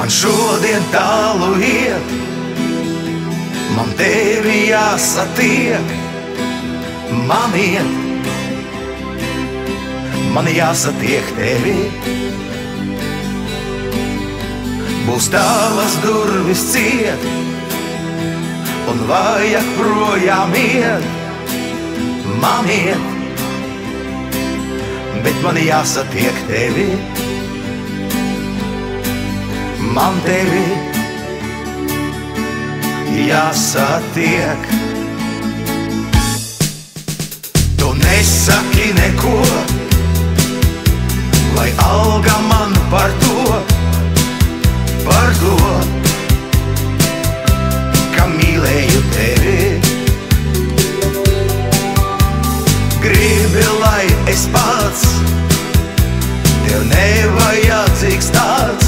Man šodien tālu iet, man tevi jāsatiek. Man iet, man jāsatiek tevi. Būs tavas durvis ciet, un vajag projām iet. Man iet, bet man jāsatiek tevi. Man tevi jāsatiek. Tu nesaki neko, lai alga man par to, ka mīlēju tevi. Gribi, lai es pats tev nevajadzīgs tāds.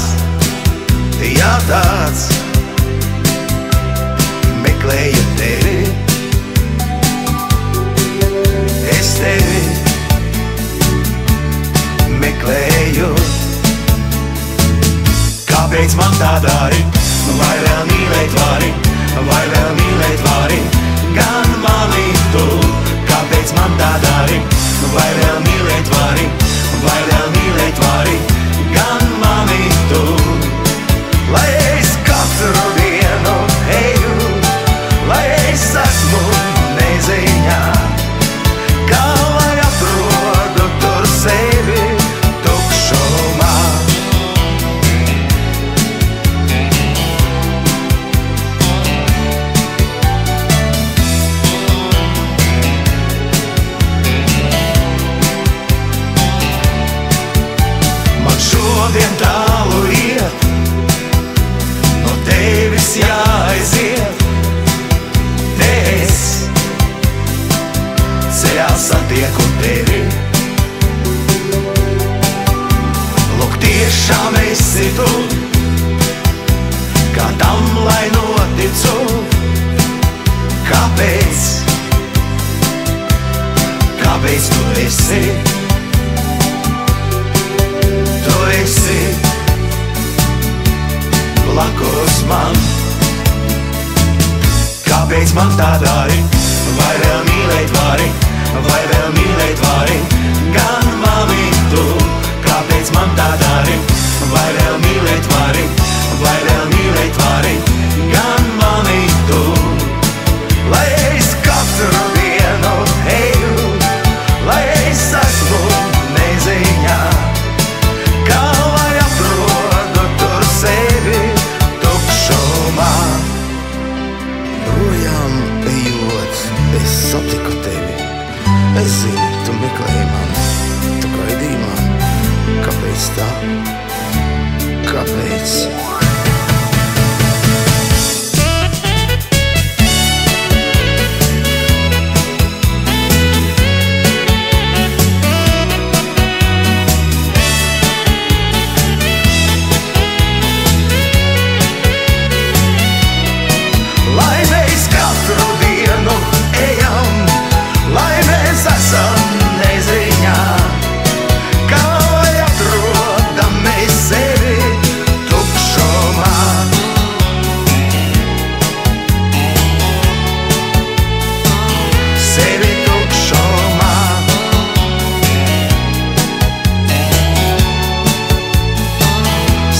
Ja tāds meklēju tevi, es tevi meklēju. Kāpēc man tā dari? Vai vēl mīlēt vari? Vai vēl mīlēt vari? Gan mani tu. Kāpēc man tā dari? Vai vēl mīlēt vari? Vai vēl mīlēt vari? Gan mani tu. Lai es katru dienu eju, lai es esmu neziņā, kā lai atrodu tur sevi tukšumā. Man šodien tālu iet, tevis jāaiziet, te es ceļā satieku tevi. Lūk, tiešām esi tu, kā tam lai noticu. Kāpēc? Kāpēc tu esi? Tu esi blakus man. Kāpēc man tā dari? Vai vēl mīlēt vari? Vai vēl mīlēt vari? Gan mani tu. Kāpēc man tā dari? Vai vēl mīlēt vari? Vai vēl mīlēt vari? Gan mani tu. Lai es katru dienu eju, lai es esmu neziņā, kā lai atrodu tur sevi tukšumā. Projām ejot, es satiku tevi. Es zinu, tu meklēji mani, tu gaidīji mani. Kāpēc tā? Kāpēc?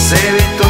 Se vi tu